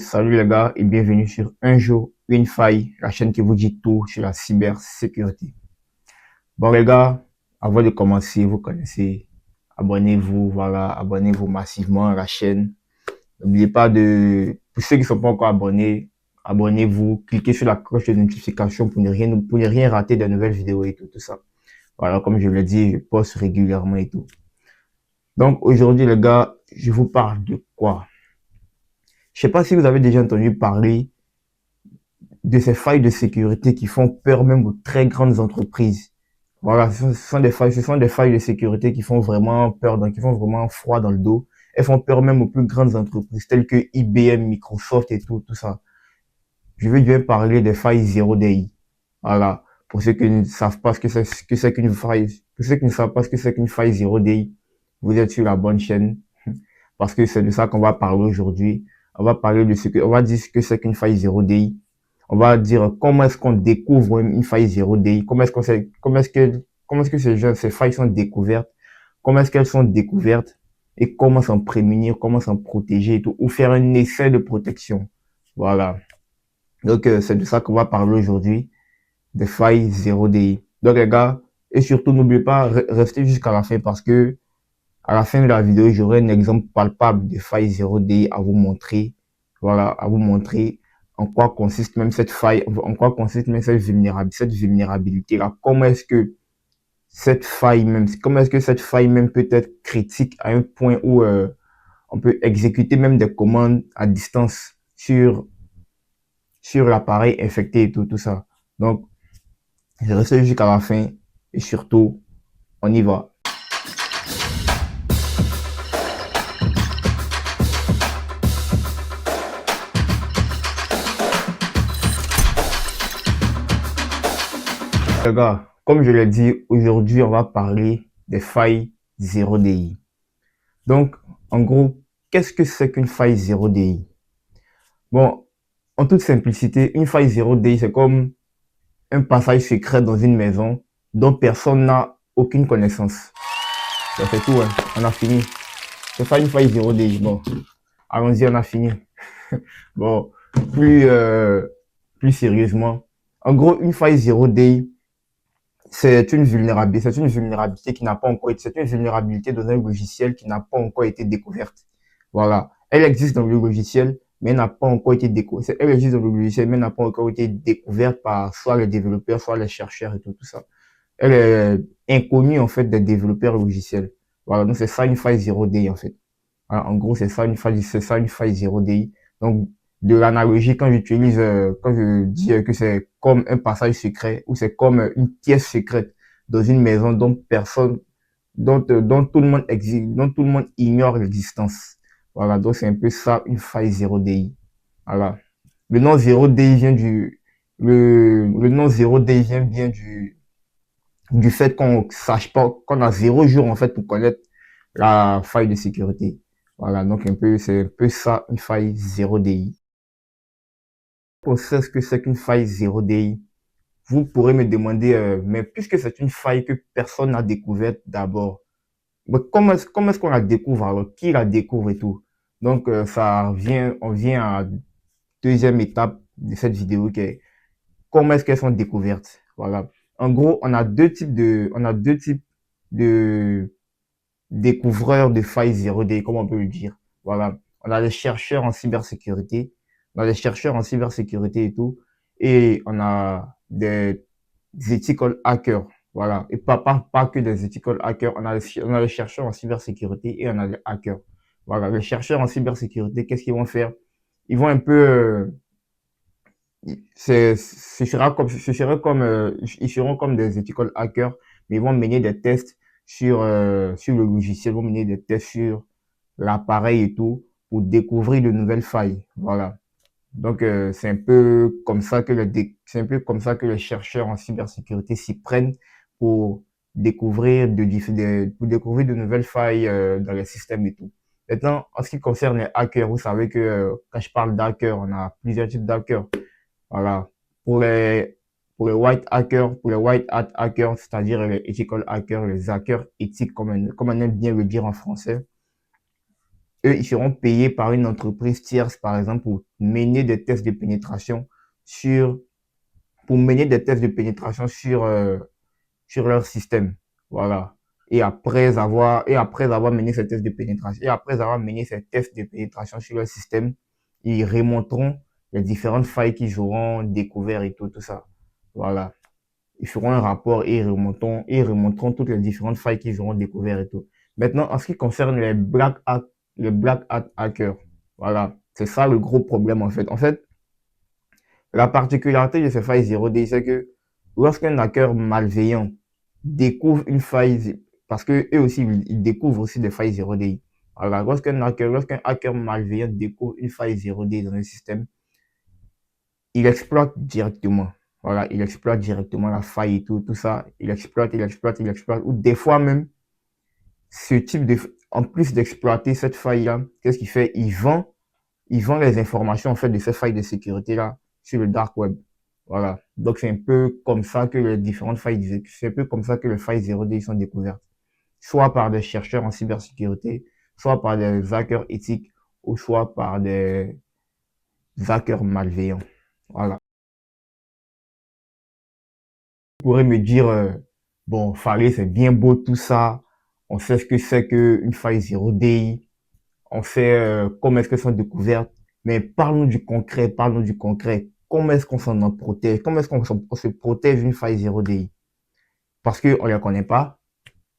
Salut les gars et bienvenue sur Un jour, une faille, la chaîne qui vous dit tout sur la cybersécurité. Bon les gars, avant de commencer, vous connaissez, abonnez-vous, voilà, abonnez-vous massivement à la chaîne. N'oubliez pas pour ceux qui ne sont pas encore abonnés, abonnez-vous, cliquez sur la cloche de notification pour ne rien rater de nouvelles vidéos et tout ça. Voilà, comme je l'ai dit, je poste régulièrement et tout. Donc aujourd'hui les gars, je vous parle de quoi? Je sais pas si vous avez déjà entendu parler de ces failles de sécurité qui font peur même aux très grandes entreprises. Voilà, ce sont des failles de sécurité qui font vraiment peur, donc qui font vraiment froid dans le dos. Elles font peur même aux plus grandes entreprises telles que IBM, Microsoft et tout ça. Je vais bien parler des failles zéro day. Voilà. Pour ceux qui ne savent pas ce que c'est qu'une faille, pour ceux qui ne savent pas ce que c'est qu'une faille zéro day, vous êtes sur la bonne chaîne. Parce que c'est de ça qu'on va parler aujourd'hui. On va parler on va dire ce que c'est qu'une faille zéro day. On va dire comment est-ce qu'on découvre une faille zéro day, comment est-ce que ces failles sont découvertes, comment est-ce qu'elles sont découvertes et comment s'en prémunir, comment s'en protéger et tout, ou faire un essai de protection. Voilà. Donc, c'est de ça qu'on va parler aujourd'hui, des failles zéro day. Donc, les gars, et surtout, n'oubliez pas, restez jusqu'à la fin parce que à la fin de la vidéo, j'aurai un exemple palpable de faille zéro day à vous montrer. Voilà, à vous montrer en quoi consiste même cette faille, en quoi consiste même cette vulnérabilité-là. Comment est-ce que cette faille même peut être critique à un point où on peut exécuter même des commandes à distance sur l'appareil infecté et tout ça. Donc, je reste jusqu'à la fin et surtout, on y va. Les gars, comme je l'ai dit, aujourd'hui, on va parler des failles 0DI. Donc, en gros, qu'est-ce que c'est qu'une faille 0DI? Bon, en toute simplicité, une faille 0DI, c'est comme un passage secret dans une maison dont personne n'a aucune connaissance. Ça fait tout, hein. On a fini. C'est pas une faille 0DI. Bon, allons-y, on a fini. Bon, plus sérieusement. En gros, une faille 0DI, c'est une vulnérabilité qui n'a pas encore été, c'est une vulnérabilité dans un logiciel qui n'a pas encore été découverte. Voilà. Elle existe dans le logiciel, mais elle n'a pas encore été découverte. Elle existe dans le logiciel, mais elle n'a pas encore été découverte par soit les développeurs, soit les chercheurs et tout ça. Elle est inconnue, en fait, des développeurs logiciels. Voilà. Donc, c'est ça une faille 0DI, en fait. Voilà, en gros, c'est ça une faille 0DI. Donc, de l'analogie, quand je dis que c'est comme un passage secret ou c'est comme une pièce secrète dans une maison dont tout le monde existe, dont tout le monde ignore l'existence. Voilà, donc c'est un peu ça, une faille 0DI. Voilà. Le nom 0DI vient le nom 0DI vient bien du fait qu'on sache pas, qu'on a 0 jour, en fait, pour connaître la faille de sécurité. Voilà, donc c'est un peu ça, une faille 0DI. Pour ce que c'est qu'une faille 0DI, vous pourrez me demander, mais puisque c'est une faille que personne n'a découverte d'abord, mais comment est-ce qu'on la découvre alors? Qui la découvre et tout? Donc, on vient à deuxième étape de cette vidéo qui est comment est-ce qu'elles sont découvertes? Voilà. En gros, on a deux types de découvreurs de failles 0D, comme on peut le dire. Voilà. On a les chercheurs en cybersécurité, on a les chercheurs en cybersécurité et tout, et on a des ethical hackers. Voilà. Et pas que des ethical hackers, on a les chercheurs en cybersécurité et on a les hackers. Voilà. Les chercheurs en cybersécurité, qu'est-ce qu'ils vont faire? Ils vont un peu, ils seront comme des ethical hackers, mais ils vont mener des tests sur le logiciel, ils vont mener des tests sur l'appareil et tout pour découvrir de nouvelles failles. Voilà. Donc, c'est un peu comme ça que les chercheurs en cybersécurité s'y prennent pour pour découvrir de nouvelles failles dans les systèmes et tout. Maintenant, en ce qui concerne les hackers, vous savez que quand je parle d'hackers, on a plusieurs types d'hackers. Voilà. Pour les, pour les white hat hackers, c'est-à-dire les ethical hackers, les hackers éthiques, comme on aime bien le dire en français, eux, ils seront payés par une entreprise tierce, par exemple, pour mener des tests de pénétration sur, sur leur système. Voilà. Et après avoir mené ces tests de pénétration, et après avoir mené ces tests de pénétration sur leur système, ils remonteront les différentes failles qu'ils auront découvertes et tout ça. Voilà. Ils feront un rapport et ils remonteront toutes les différentes failles qu'ils auront découvertes et tout. Maintenant, en ce qui concerne les black hat hackers, voilà. C'est ça le gros problème, en fait. En fait, la particularité de ces failles 0D, c'est que lorsqu'un hacker malveillant découvre une faille, parce que eux aussi, ils découvrent aussi des failles 0D. Voilà, lorsqu'un hacker malveillant découvre une faille 0D dans un système, il exploite directement. Voilà, il exploite directement la faille et tout ça. Il exploite. Ou des fois même, en plus d'exploiter cette faille-là, qu'est-ce qu'il fait? Il vend les informations, en fait, de ces failles de sécurité-là sur le dark web. Voilà. Donc, c'est un peu comme ça que c'est un peu comme ça que les failles 0D sont découvertes. Soit par des chercheurs en cybersécurité, soit par des hackers éthiques, ou soit par des hackers malveillants. Voilà. Vous pourrez me dire, bon, Farid, c'est bien beau tout ça. On sait ce que c'est qu'une faille 0D. On sait comment est-ce qu'elles sont découvertes. Mais parlons du concret, parlons du concret. Comment est-ce qu'on s'en protège? Comment est-ce qu'on se protège d'une faille 0D? Parce qu'on ne les connaît pas.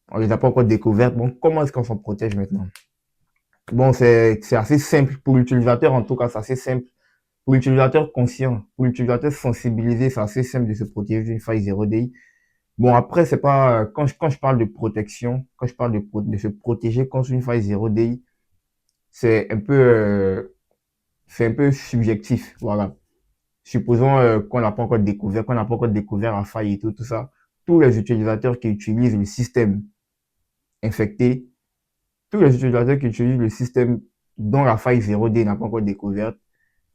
On les a pas encore découvertes. Bon, comment est-ce qu'on s'en protège maintenant? Bon, c'est assez simple. Pour l'utilisateur, en tout cas, c'est assez simple. Pour l'utilisateur conscient, pour l'utilisateur sensibilisé, c'est assez simple de se protéger d'une faille 0D. Bon, après, c'est pas, quand je parle de protection, quand je parle de se protéger contre une faille 0D, c'est un peu, euh, c'est un peu subjectif. Voilà. Supposons qu'on n'a pas encore découvert la faille et tout ça. Tous les utilisateurs qui utilisent le système infecté, tous les utilisateurs qui utilisent le système dont la faille 0D n'a pas encore découverte,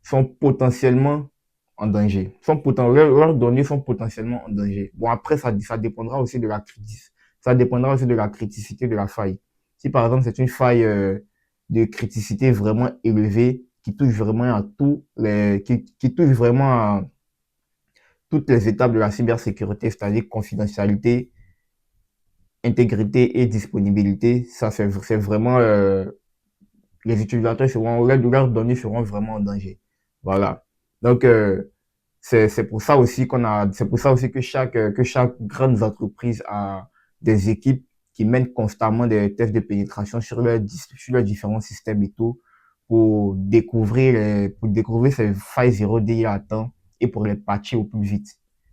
sont potentiellement en danger. Leurs données sont potentiellement en danger. Bon, après, ça dépendra aussi de la criticité de la faille. Si par exemple, c'est une faille de criticité vraiment élevée, qui touche vraiment à qui touche vraiment à toutes les étapes de la cybersécurité, c'est-à-dire confidentialité, intégrité et disponibilité, ça c'est vraiment les utilisateurs leurs données seront vraiment en danger. Voilà. Donc c'est pour ça aussi c'est pour ça aussi que chaque grande entreprise a des équipes qui mènent constamment des tests de pénétration sur leurs différents systèmes et tout pour découvrir ces failles 0D à temps et pour les patcher au plus vite.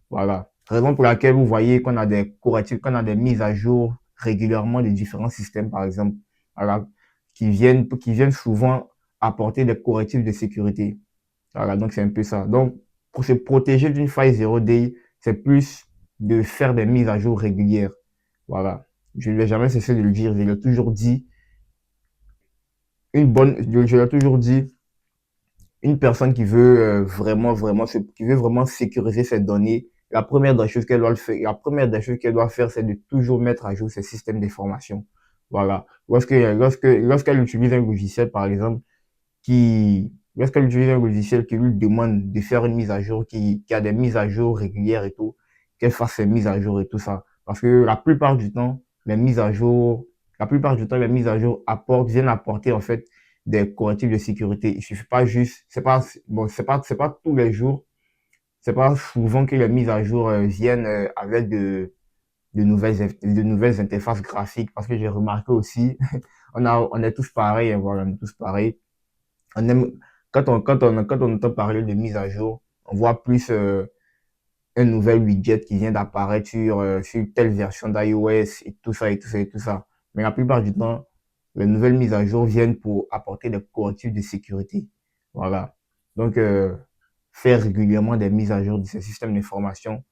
Voilà. Raison pour laquelle vous voyez qu'on a des correctifs, qu'on a des mises à jour régulièrement des différents systèmes, par exemple, voilà, qui viennent souvent apporter des correctifs de sécurité. Voilà, donc c'est un peu ça. Donc, pour se protéger d'une faille 0D, c'est plus de faire des mises à jour régulières. Voilà. Je ne vais jamais cesser de le dire. Je l'ai toujours dit. Je l'ai toujours dit, une personne qui veut qui veut vraiment sécuriser ses données, la première des choses qu'elle doit faire, c'est de toujours mettre à jour ses systèmes d'information. Voilà. Lorsqu'elle utilise un logiciel, par exemple, lorsqu'elle utilise un logiciel qui lui demande de faire une mise à jour, qui a des mises à jour régulières et tout, qu'elle fasse ses mises à jour et tout ça. Parce que la plupart du temps, les mises à jour viennent apporter, en fait, des correctifs de sécurité. Il suffit pas juste, c'est pas, bon, c'est pas tous les jours, c'est pas souvent que les mises à jour viennent avec de nouvelles interfaces graphiques, parce que j'ai remarqué aussi, on est tous pareils, hein, voilà, on est tous pareils. On aime, quand on entend parler de mise à jour, on voit plus un nouvel widget qui vient d'apparaître sur telle version d'iOS et tout ça et tout ça et tout ça. Mais la plupart du temps, les nouvelles mises à jour viennent pour apporter des correctifs de sécurité. Voilà. Donc, faire régulièrement des mises à jour de ces systèmes d'information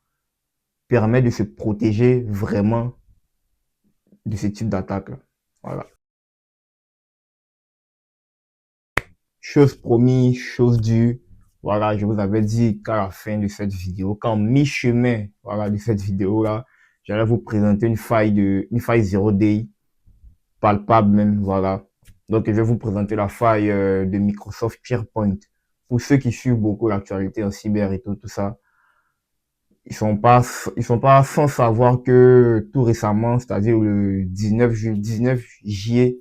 permet de se protéger vraiment de ce type d'attaque-là. Voilà. Chose promise, chose due. Voilà, je vous avais dit qu'à la fin de cette vidéo, qu'en mi-chemin, voilà, de cette vidéo-là, j'allais vous présenter une faille 0D, palpable même, voilà. Donc, je vais vous présenter la faille de Microsoft SharePoint. Pour ceux qui suivent beaucoup l'actualité en cyber et tout ça, ils sont pas sans savoir que tout récemment, c'est-à-dire le 19 juillet,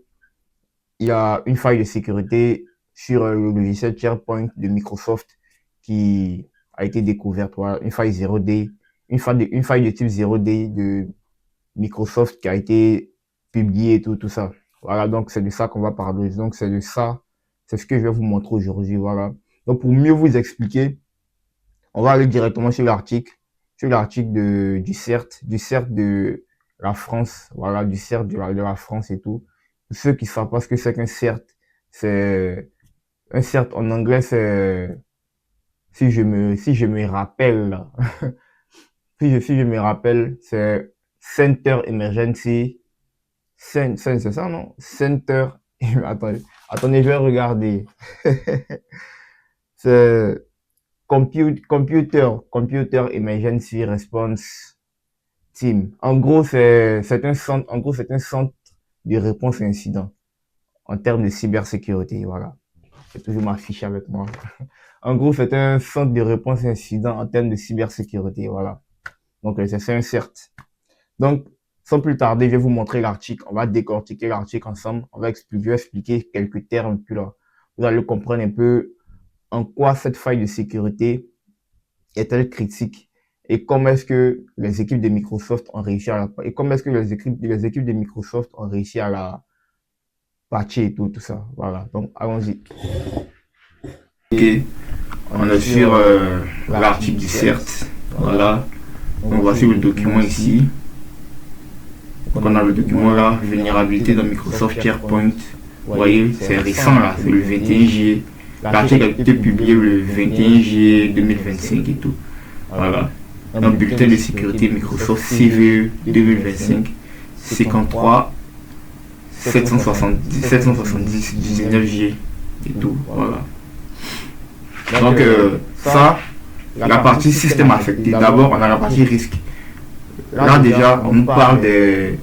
il y a une faille de sécurité sur le logiciel SharePoint de Microsoft qui a été découverte. Voilà, une faille 0D, une faille de type 0D de Microsoft qui a été publiée et tout ça. Voilà, donc c'est de ça qu'on va parler. Donc c'est de ça, c'est ce que je vais vous montrer aujourd'hui. Voilà. Donc pour mieux vous expliquer, on va aller directement sur l'article du CERT de la France. Voilà, du CERT de la France et tout. Pour ceux qui savent pas ce que c'est qu'un CERT, c'est un CERT en anglais, c'est si je me rappelle là, si je me rappelle, c'est Center Emergency. C'est ça, non? Center. Attendez, je vais regarder. C'est Computer Emergency Response Team. En gros, c'est un centre de réponse à incident en termes de cybersécurité. Voilà. C'est toujours ma fiche avec moi. En gros, c'est un centre de réponse à incident en termes de cybersécurité. Voilà. Donc, c'est un CERT. Donc, sans plus tarder, je vais vous montrer l'article. On va décortiquer l'article ensemble. Je vais expliquer quelques termes. Puis là, vous allez comprendre un peu en quoi cette faille de sécurité est-elle critique et comment est-ce que les équipes de Microsoft ont réussi à la, et comment est-ce que les équipes de Microsoft ont réussi à la patcher et tout ça. Voilà. Donc, allons-y. Ok. On est sur l'article du CERT. Voilà. Donc, voici le document ici. Donc on a le document là, vulnérabilité dans Microsoft SharePoint. Vous voyez, c'est récent là, c'est le 21 juillet. L'article a été publié le 21 juillet 2025 et tout. Voilà. Donc bulletin de sécurité Microsoft CVE 2025 53 770 19 juillet et tout. Voilà. Donc ça, la partie système affecté. D'abord on a la partie risque. Là déjà on nous parle des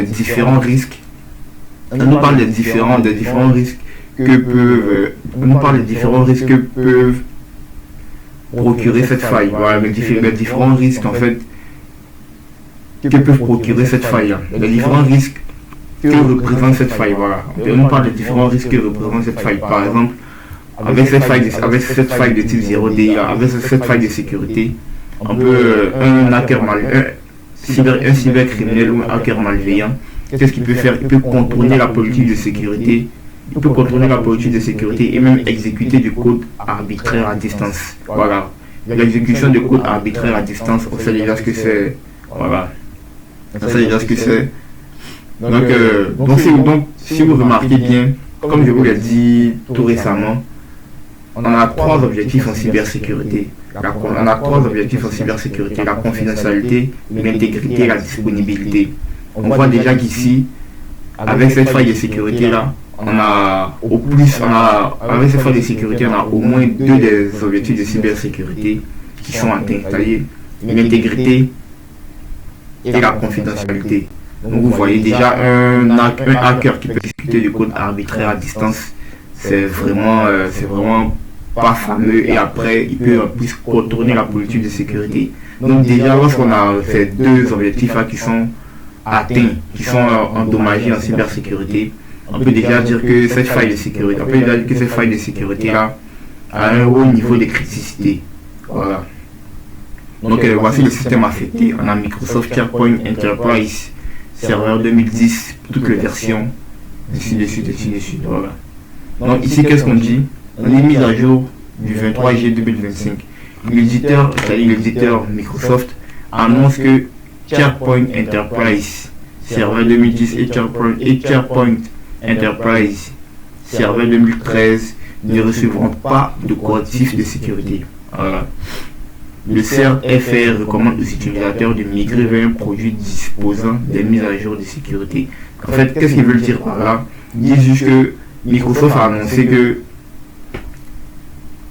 différents risques. On nous parle des différents risques que peuvent procurer cette faille. Voilà, les différents risques en fait que peuvent procurer cette faille. Les différents risques que représente cette faille. Voilà. On nous parle des différents risques que représente cette faille. Par exemple, avec cette faille de type 0D, avec cette faille de sécurité, on peut un cybercriminel ou un hacker malveillant, qu'est-ce qu'il peut faire? Il peut contourner la politique de sécurité. Il peut contourner la politique de sécurité et même exécuter du code arbitraire à distance. Voilà. L'exécution de code arbitraire à distance, on sait déjà ce que c'est. Voilà. On sait déjà ce que c'est. Donc, si vous remarquez bien, comme je vous l'ai dit tout récemment, on a trois objectifs en cybersécurité. On a trois objectifs en cybersécurité: la confidentialité, l'intégrité et la disponibilité. On voit déjà qu'ici, avec cette faille de sécurité là, avec cette faille de sécurité, on a au moins deux des objectifs de cybersécurité qui sont atteints, c'est-à-dire l'intégrité et la confidentialité. Donc vous voyez déjà un hacker qui peut exécuter du code arbitraire à distance, c'est vraiment pas fameux, et après il peut en plus contourner la politique de sécurité. Donc déjà lorsqu'on a ces deux objectifs là qui sont atteints, qui sont endommagés en cybersécurité, on peut déjà dire que cette faille de sécurité, là a un haut niveau de criticité. Voilà. Donc voici le système affecté. On a Microsoft SharePoint Enterprise serveur 2010, toutes les versions, ainsi de suite. Voilà. Donc ici, qu'est-ce qu'on dit? On est mis à jour du 23 juillet 2025. L'éditeur, c'est-à-dire l'éditeur Microsoft, annonce que SharePoint Enterprise serveur 2010 et SharePoint Enterprise serveur 2013 ne recevront pas de correctifs de sécurité. Voilà. Le CERT-FR recommande aux utilisateurs de migrer vers un produit disposant des mises à jour de sécurité. En fait, qu'est-ce qu'ils veulent dire par là? Ils disent juste que Microsoft a annoncé que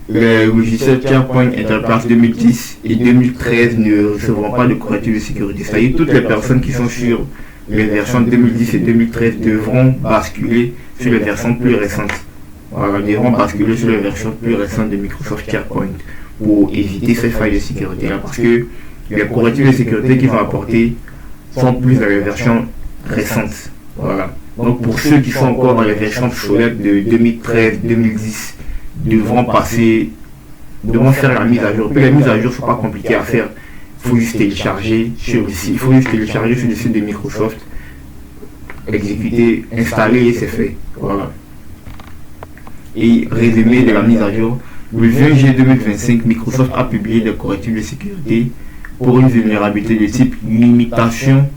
les logiciels SharePoint Enterprise 2010 et 2013 ne recevront pas de correctifs de sécurité. C'est-à-dire toutes les personnes qui sont sur les versions 2010 et 2013 devront basculer sur les versions plus récentes. Voilà, devront basculer sur les versions plus récentes de Microsoft SharePoint pour éviter ces failles de sécurité là, parce que les correctifs de sécurité qu'ils ont apportés sont plus dans les versions récentes. Voilà. Donc pour ceux qui sont encore dans les versions obsolètes de 2013-2010, devront faire la mise à jour. Puis les mises à jour ne sont pas compliquées à faire. Il faut juste télécharger sur le site. Il faut juste télécharger sur le site de Microsoft, exécuter, installer et c'est fait. Voilà. Et résumé de la mise à jour. Le 20 juillet 2025, Microsoft a publié des correctifs de sécurité pour une vulnérabilité de type limitation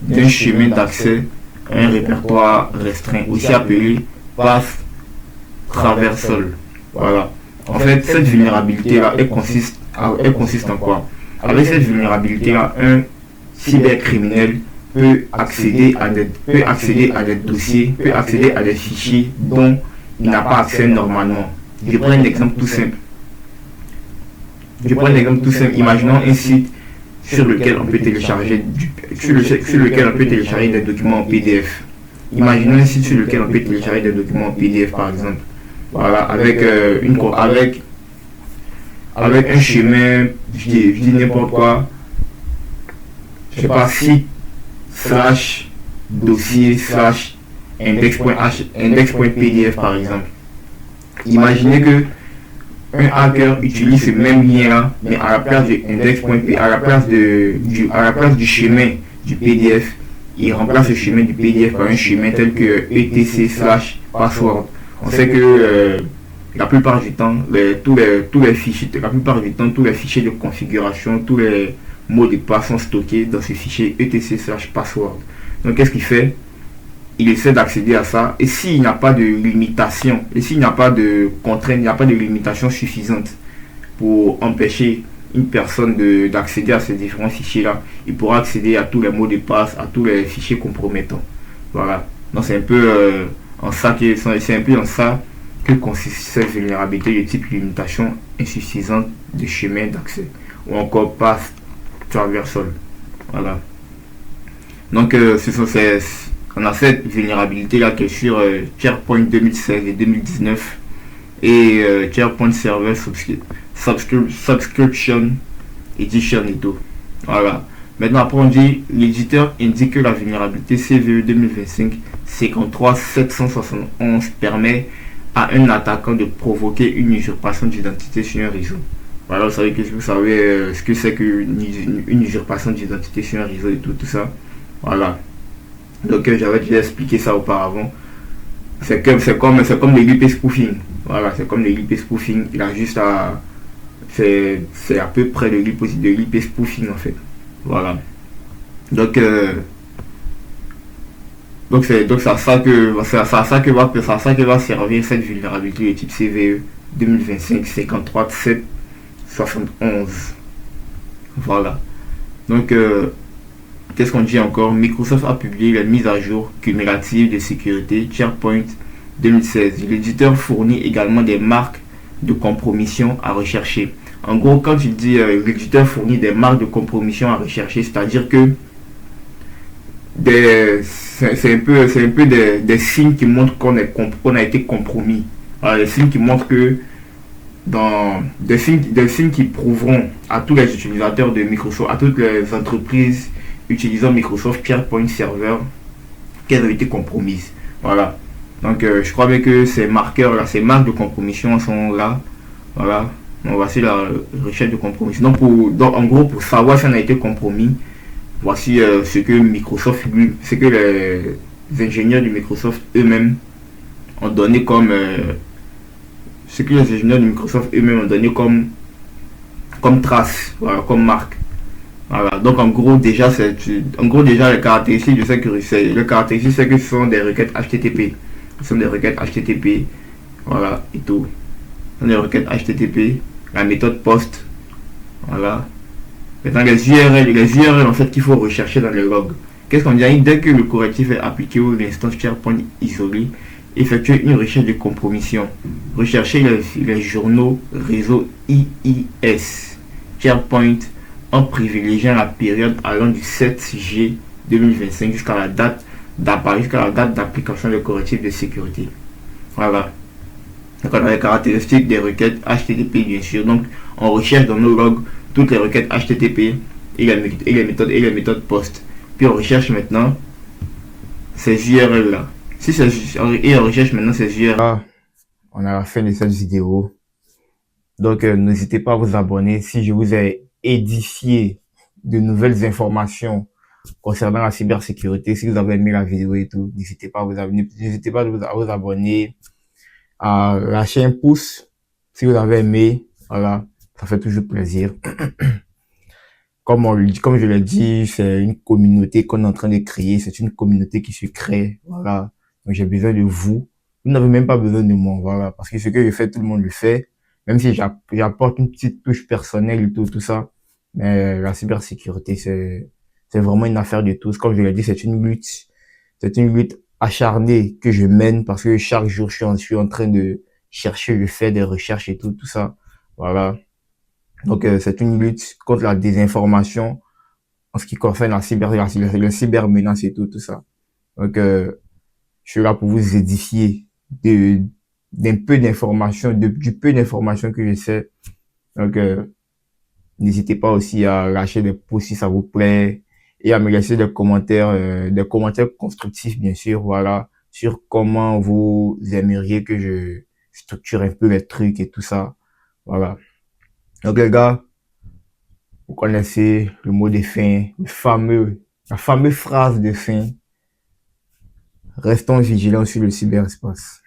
d'un chemin d'accès à un répertoire restreint, aussi appelé path traversal. Voilà. En fait, cette vulnérabilité-là, elle consiste en quoi? Avec cette vulnérabilité-là, un cybercriminel peut accéder à des dossiers, peut accéder à des fichiers dont il n'a pas accès normalement. Je prends un exemple tout simple. Imaginons un site sur lequel on peut télécharger des documents en PDF. Imaginons un site sur lequel on peut télécharger des documents en PDF par exemple. Voilà, avec un chemin, je dis n'importe quoi, je sais pas, site / dossier / index.pdf par exemple. Imaginez que un hacker utilise ce même lien là, mais à la place de index.pdf, à la place du chemin du PDF, il remplace le chemin du PDF par un chemin tel que etc/password. On sait que la plupart du temps, tous les fichiers de configuration, tous les mots de passe sont stockés dans ce fichier etc/password. Donc qu'est-ce qu'il fait? Il essaie d'accéder à ça, et s'il n'y a pas de limitation, et s'il n'y a pas de contrainte, il n'y a pas de limitation suffisante pour empêcher une personne d'accéder à ces différents fichiers là, il pourra accéder à tous les mots de passe, à tous les fichiers compromettants. Voilà. Donc c'est un peu en ça que consiste cette vulnérabilité de type limitation insuffisante de chemin d'accès, ou encore path traversal. Voilà. Donc on a cette vulnérabilité là qui est sur SharePoint 2016 et 2019 et SharePoint Server Subscription Edition et tout. Voilà. Maintenant après on dit, l'éditeur indique que la vulnérabilité CVE 2025 53771 permet à un attaquant de provoquer une usurpation d'identité sur un réseau. Voilà, vous savez ce que c'est qu'une usurpation d'identité sur un réseau et tout ça. Voilà. Donc j'avais déjà expliqué ça auparavant. C'est comme le l'IP spoofing. Voilà, c'est comme le l'IP spoofing. Il a juste à... C'est à peu près de l'IP spoofing en fait. Voilà. Donc c'est à ça que va servir cette vulnérabilité de type CVE 2025 53771. Voilà. Donc qu'est-ce qu'on dit encore? Microsoft a publié la mise à jour cumulative de sécurité SharePoint 2016. L'éditeur fournit également des marques de compromission à rechercher. En gros, quand tu dis l'éditeur fournit des marques de compromission à rechercher, c'est-à-dire que c'est un peu des signes qui montrent qu'on a été compromis. Voilà, des signes qui montrent que des signes qui prouveront à tous les utilisateurs de Microsoft, à toutes les entreprises utilisant Microsoft SharePoint Server, qu'elles ont été compromises. Voilà. Donc je crois bien que ces marqueurs là, ces marques de compromission sont là. Voilà. Donc voici la recherche de compromission. Donc en gros, pour savoir si on a été compromis, voici ce que les ingénieurs de Microsoft eux-mêmes ont donné comme trace, voilà, comme marque. Voilà. Donc en gros déjà les caractéristiques de sécurité, c'est que ce sont des requêtes HTTP. Ce sont des requêtes HTTP. Voilà, et tout. Ce sont des requêtes HTTP, la méthode POST. Voilà. Maintenant les URL en fait qu'il faut rechercher dans les logs. Qu'est-ce qu'on dit? Dès que le correctif est appliqué ou l'instance SharePoint isolée, effectuer une recherche de compromission. Rechercher les journaux réseau IIS SharePoint en privilégiant la période allant du 7 G 2025 jusqu'à la date d'application des correctifs de sécurité. Voilà. Donc, on a les caractéristiques des requêtes HTTP, bien sûr. Donc, on recherche dans nos logs toutes les requêtes HTTP et les méthodes POST. Puis, on recherche maintenant ces URL-là. Et on recherche maintenant ces URL-là. On a la fin de cette vidéo. Donc, n'hésitez pas à vous abonner si je vous ai édifié de nouvelles informations concernant la cybersécurité. Si vous avez aimé la vidéo et tout, n'hésitez pas à vous abonner. N'hésitez pas à vous abonner, à lâcher un pouce si vous avez aimé. Voilà, ça fait toujours plaisir. Comme je l'ai dit, c'est une communauté qu'on est en train de créer. C'est une communauté qui se crée. Voilà. Donc, j'ai besoin de vous. Vous n'avez même pas besoin de moi. Voilà. Parce que ce que je fais, tout le monde le fait. Même si j'apporte une petite touche personnelle et tout ça. Mais la cybersécurité, c'est vraiment une affaire de tous. Comme je l'ai dit, c'est une lutte. C'est une lutte acharnée que je mène parce que chaque jour, je suis en train de chercher, je fais des recherches et tout ça. Voilà. Donc, c'est une lutte contre la désinformation en ce qui concerne la cybermenace et tout ça. Donc, je suis là pour vous édifier d'un peu d'informations, du peu d'informations que je sais. Donc, n'hésitez pas aussi à lâcher des pouces si ça vous plaît et à me laisser des commentaires constructifs, bien sûr, voilà, sur comment vous aimeriez que je structure un peu les trucs et tout ça. Voilà. Donc, les gars, vous connaissez le mot de fin, la fameuse phrase de fin. Restons vigilants sur le cyberespace.